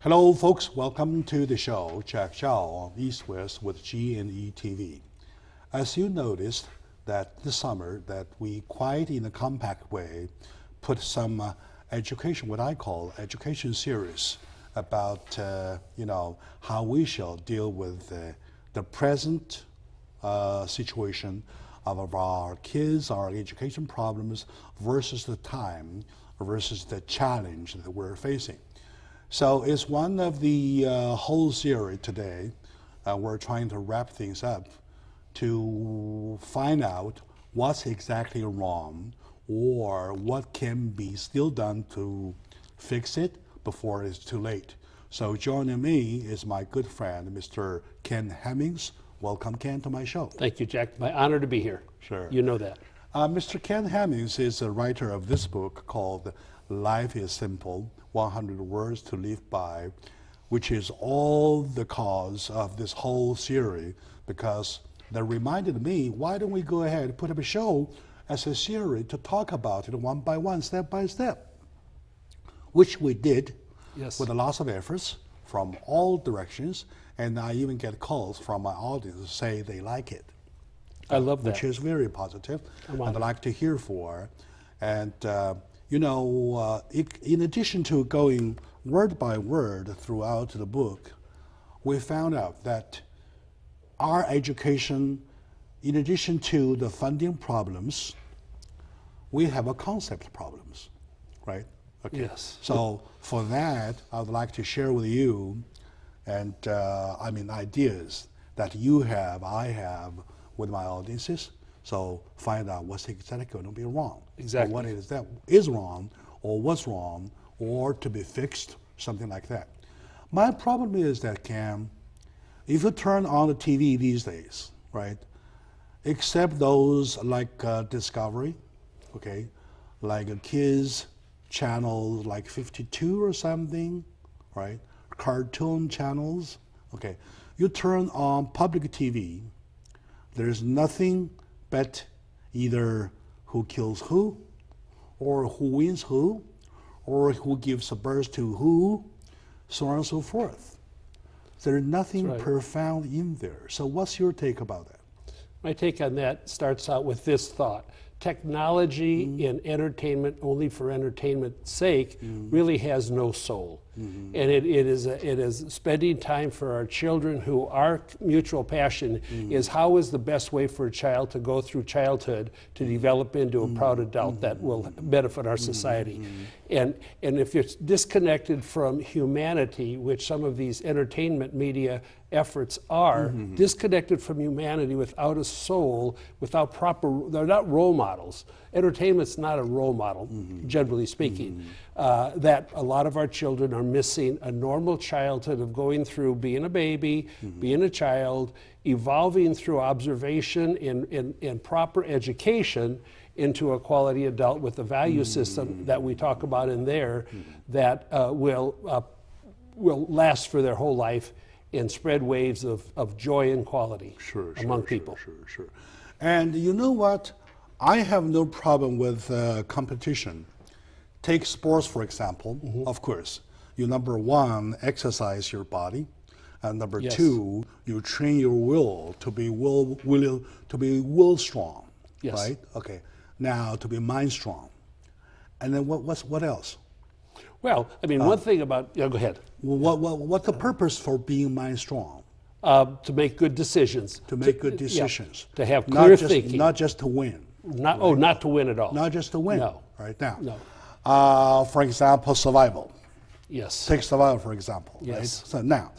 Hello, folks. Welcome to the show, Jack Zhao on East West with G&E TV. As you noticed that this summer that we quite in a compact way put some education, what I call education series about how we shall deal with the present situation of our kids, our education problems versus the time versus the challenge that we're facing. So it's one of the whole series today. We're trying to wrap things up to find out what's exactly wrong or what can be still done to fix it before it's too late. So joining me is my good friend, Mr. Ken Hemmings. Welcome, Ken, to my show. Thank you, Jack. My honor to be here. Sure. You know that. Mr. Ken Hemmings is a writer of this book called Life is Simple, 100 Words to Live By, which is all the cause of this whole series, because that reminded me, why don't we go ahead and put up a show as a series to talk about it one by one, step by step, which we did. Yes. With a lot of efforts from all directions, and I even get calls from my audience to say they like it. I love that. Which is very positive, and I'd like to hear for. And in addition to going word by word throughout the book, we found out that our education, in addition to the funding problems, we have a concept problems, right? Okay. Yes. So for that, I would like to share with you, and ideas that you have, I have with my audiences. So find out what's exactly going to be wrong. Exactly. Or what is that is wrong, or what's wrong, or to be fixed, something like that. My problem is that, Cam, if you turn on the TV these days, right, except those like Discovery, okay, like a kids channels like 52 or something, right, cartoon channels, okay, you turn on public TV, there's nothing but either who kills who, or who wins who, or who gives birth to who, so on and so forth. There's nothing profound in there. So what's your take about that? My take on that starts out with this thought. Technology in entertainment, only for entertainment's sake, really has no soul. And it is spending time for our children, who our mutual passion is how is the best way for a child to go through childhood to develop into a proud adult that will benefit our society. And if it's disconnected from humanity, which some of these entertainment media efforts are, disconnected from humanity without a soul, without proper, they're not role models. Entertainment's not a role model, generally speaking. That a lot of our children are missing a normal childhood of going through being a baby, being a child, evolving through observation and proper education into a quality adult with a value system that we talk about in there that will last for their whole life and spread waves of joy and quality among people. Sure. And you know what? I have no problem with competition. Take sports, for example. Of course, you number one, exercise your body, and number two, you train your will to be will strong, right? Okay. Now to be mind strong, and then what else? Well, I mean, one thing about go ahead. What's the purpose for being mind strong? To make good decisions. To make good decisions. To have clear thinking. Not just to win. Not to win at all. Not just to win. No. Right now. No. For example, survival. Yes. Take survival, for example. Yes. Right? So now,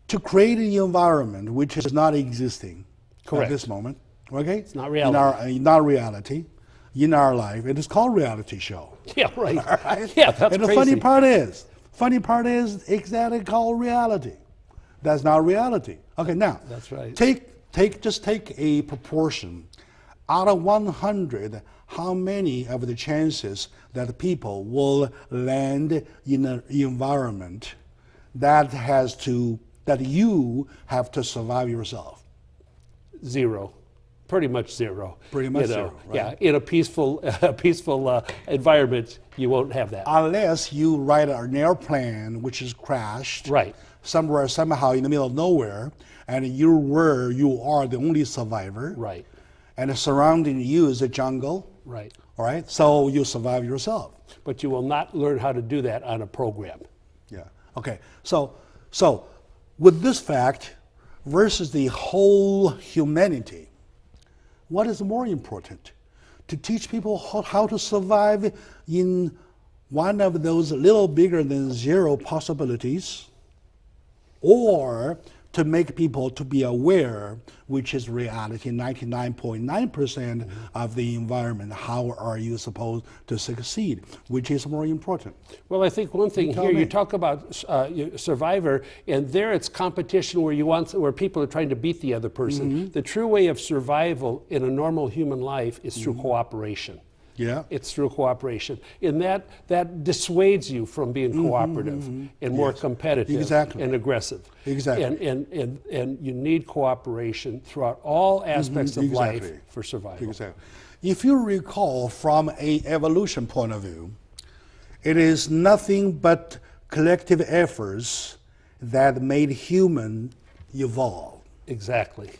to create an environment which is not existing Correct. at this moment, okay? It's not reality. Not reality. In our life, it is called reality show. Yeah, right. Right? Yeah, that's and the crazy. funny part is exactly called reality. That's not reality. Okay, now That's right. Just take a proportion. Out of 100, how many of the chances that people will land in an environment that you have to survive yourself? 0. Pretty much zero. Pretty much you know. zero, right? Yeah, in a peaceful, environment, you won't have that. Unless you ride an airplane which is crashed Right. somewhere, somehow in the middle of nowhere, and you are the only survivor, Right. and surrounding you is a jungle, Right. all right? So you survive yourself. But you will not learn how to do that on a program. Yeah. Okay. So with this fact versus the whole humanity, what is more important? To teach people how to survive in one of those little bigger than zero possibilities, or to make people to be aware, which is reality, 99.9% of the environment. How are you supposed to succeed? Which is more important? Well, I think one thing tell here, me. you talk about Survivor, and there it's competition where people are trying to beat the other person. The true way of survival in a normal human life is through cooperation. Yeah. It's through cooperation. And that dissuades you from being cooperative and more competitive Exactly. and aggressive. Exactly. And you need cooperation throughout all aspects of life Exactly. for survival. Exactly. If you recall from an evolution point of view, it is nothing but collective efforts that made human evolve. Exactly.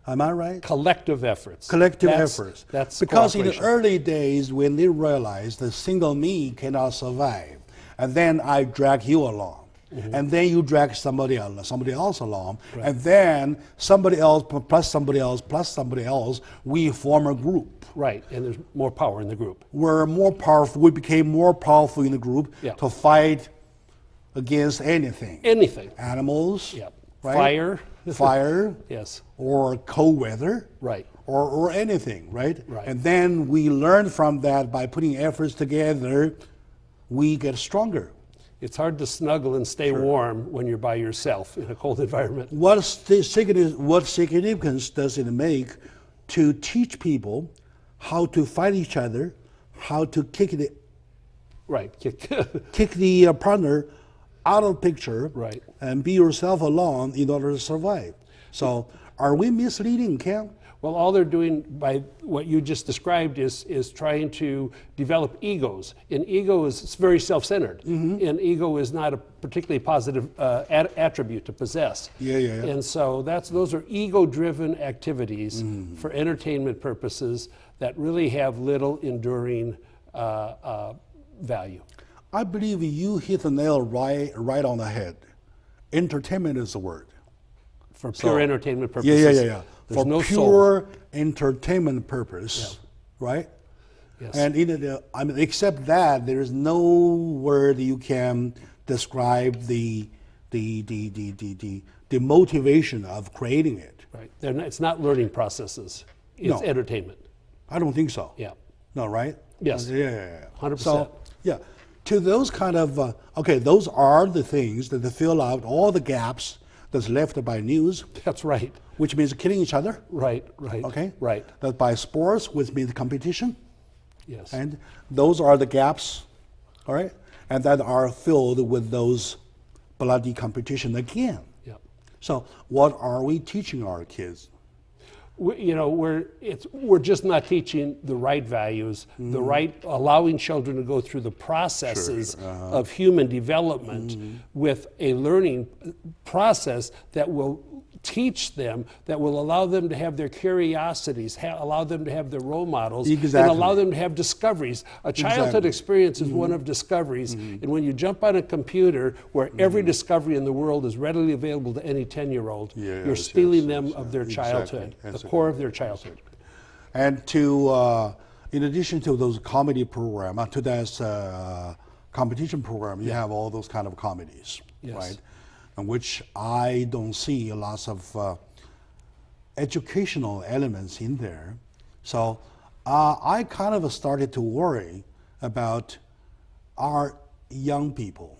Am I right? Collective efforts. Collective That's- efforts. That's because in the cooperation. early days when they realized the single me cannot survive, and then I drag you along, and then you drag somebody else along, and then somebody else plus somebody else plus somebody else, we form a group. Right, and there's more power in the group. We're more powerful. We became more powerful in the group Yeah. to fight against anything. Anything. Animals, Yep. right? Fire. Fire, Yes. or cold weather. Right. Or anything, right? Right. And then we learn from that by putting efforts together, we get stronger. It's hard to snuggle and stay warm when you're by yourself in a cold environment. What significance does it make to teach people how to fight each other, how to kick Right. the partner out of picture, Right. and be yourself alone in order to survive? So are we misleading, Cam? Well, all they're doing by what you just described is trying to develop egos. And ego is very self-centered. And ego is not a particularly positive attribute to possess. Yeah. And so those are ego-driven activities for entertainment purposes that really have little enduring value. I believe you hit the nail right on the head. Entertainment is the word. For pure entertainment purposes. Yeah. There's For no pure soul. entertainment purpose, right? Yes. And except that, there is no word you can describe the motivation of creating it. Right. It's not learning processes. It's No. entertainment. I don't think so. Yeah. No, right? Yes. Yeah. 100%. So, yeah, to those kind of, those are the things that fill out all the gaps that's left by news, That's right. which means killing each other, Right. okay? Right. That by sports, which means competition, Yes. and those are the gaps, all right? And that are filled with those bloody competition again. Yeah. So what are we teaching our kids? We're just not teaching the right values, the right, allowing children to go through the processes of human development with a learning process that will teach them, that will allow them to have their curiosities, allow them to have their role models, and allow them to have discoveries. A childhood experience is one of discoveries, and when you jump on a computer where every discovery in the world is readily available to any 10-year-old, you're stealing them of their childhood, the core of their childhood. And in addition to those comedy program, to that competition program, you have all those kind of comedies, right? In which I don't see lots of educational elements in there. So I kind of started to worry about our young people,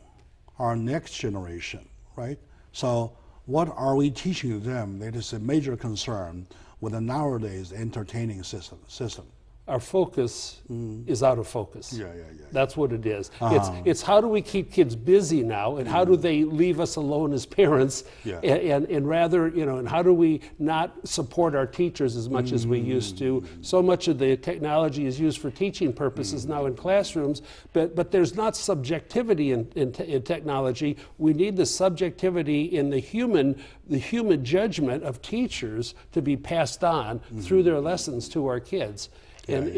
our next generation, right? So what are we teaching them? That is a major concern with the nowadays entertaining system. our focus is out of focus. Yeah. That's what it is. It's how do we keep kids busy now, and how do they leave us alone as parents, Yeah. and rather, and how do we not support our teachers as much as we used to? So much of the technology is used for teaching purposes now in classrooms, but there's not subjectivity in technology. We need the subjectivity in the human judgment of teachers to be passed on through their lessons to our kids. And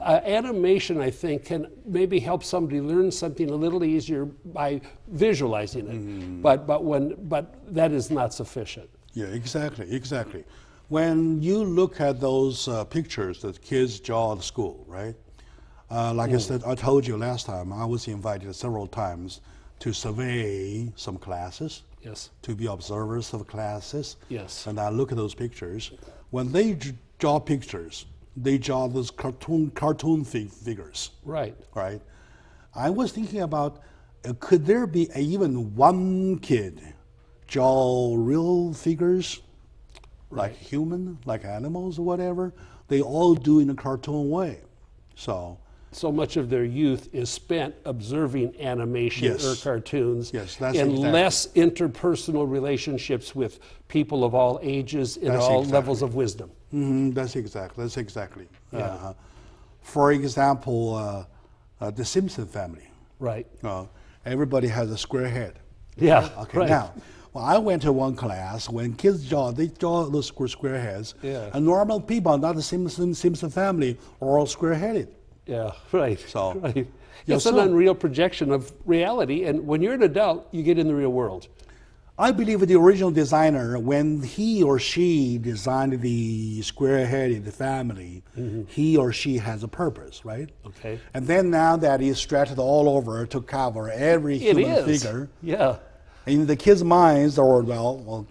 animation, I think, can maybe help somebody learn something a little easier by visualizing it. But that is not sufficient. Yeah, exactly. When you look at those pictures that kids draw at school, right? Like I said, I told you last time, I was invited several times to survey some classes. Yes. To be observers of classes. Yes. And I look at those pictures. When they draw pictures, they draw those cartoon figures. Right. Right. I was thinking about, could there be even one kid draw real figures, like human, like animals or whatever? They all do in a cartoon way. So much of their youth is spent observing animation or cartoons, that's and less interpersonal relationships with people of all ages and all levels of wisdom. That's exactly. Yeah. For example, the Simpson family. Right. Everybody has a square head. Yeah. Okay. Right. Now, well, I went to one class when kids they draw those square heads. Yeah. And normal people, not the Simpson family, are all square-headed. Yeah, right. So, right. It's an unreal projection of reality, and when you're an adult, you get in the real world. I believe the original designer, when he or she designed the square-headed family, he or she has a purpose, right? Okay. And then now that is stretched all over to cover every human figure. Yeah. In the kids' minds, the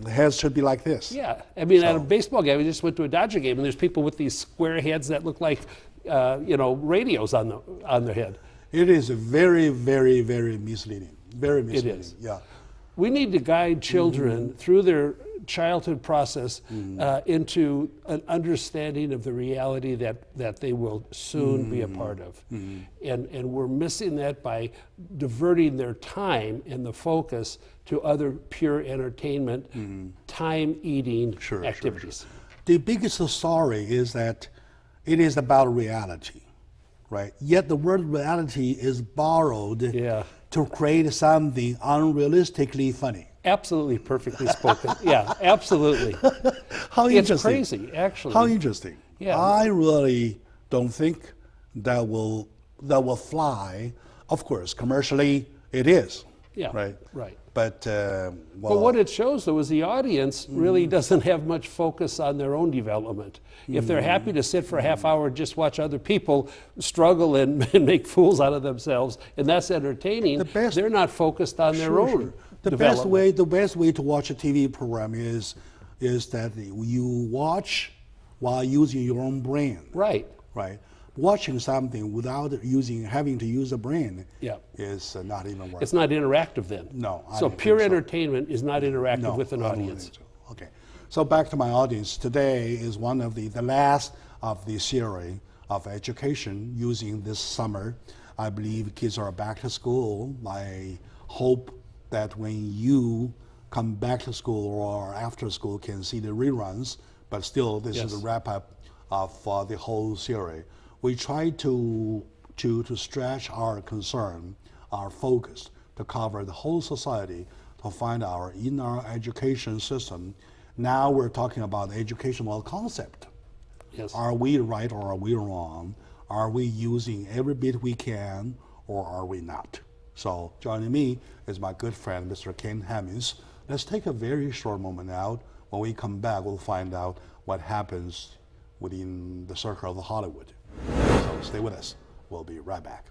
heads should be like this. Yeah. I mean, at a baseball game, we just went to a Dodger game, and there's people with these square heads that look like radios on their head. It is very, very, very misleading. Very misleading. It is. Yeah. We need to guide children through their childhood process into an understanding of the reality that they will soon be a part of. And we're missing that by diverting their time and the focus to other pure entertainment, time-eating activities. The biggest story is that it is about reality, right? Yet the word reality is borrowed to create something unrealistically funny. Absolutely perfectly spoken. Yeah, absolutely. How interesting. It's crazy, actually. How interesting. Yeah. I really don't think that will fly. Of course, commercially it is. Yeah. Right. Right. But but what it shows, though, is the audience really doesn't have much focus on their own development. If they're happy to sit for a half hour and just watch other people struggle and make fools out of themselves, and that's entertaining, they're not focused on their own development. The best way to watch a TV program is that you watch while using your own brain. Right. Right. Watching something without having to use a brain is not even worth it. It's not interactive then. No. So pure entertainment is not interactive with an audience. Think so. Okay. So back to my audience. Today is one of the last of the series of education using this summer. I believe kids are back to school. I hope that when you come back to school or after school can see the reruns, but still this is a wrap up of the whole series. We try to stretch our concern, our focus, to cover the whole society, to find in our education system. Now we're talking about educational concept. Yes. Are we right or are we wrong? Are we using every bit we can or are we not? So joining me is my good friend, Mr. Ken Hemmings. Let's take a very short moment out. When we come back, we'll find out what happens within the circle of Hollywood. So stay with us. We'll be right back.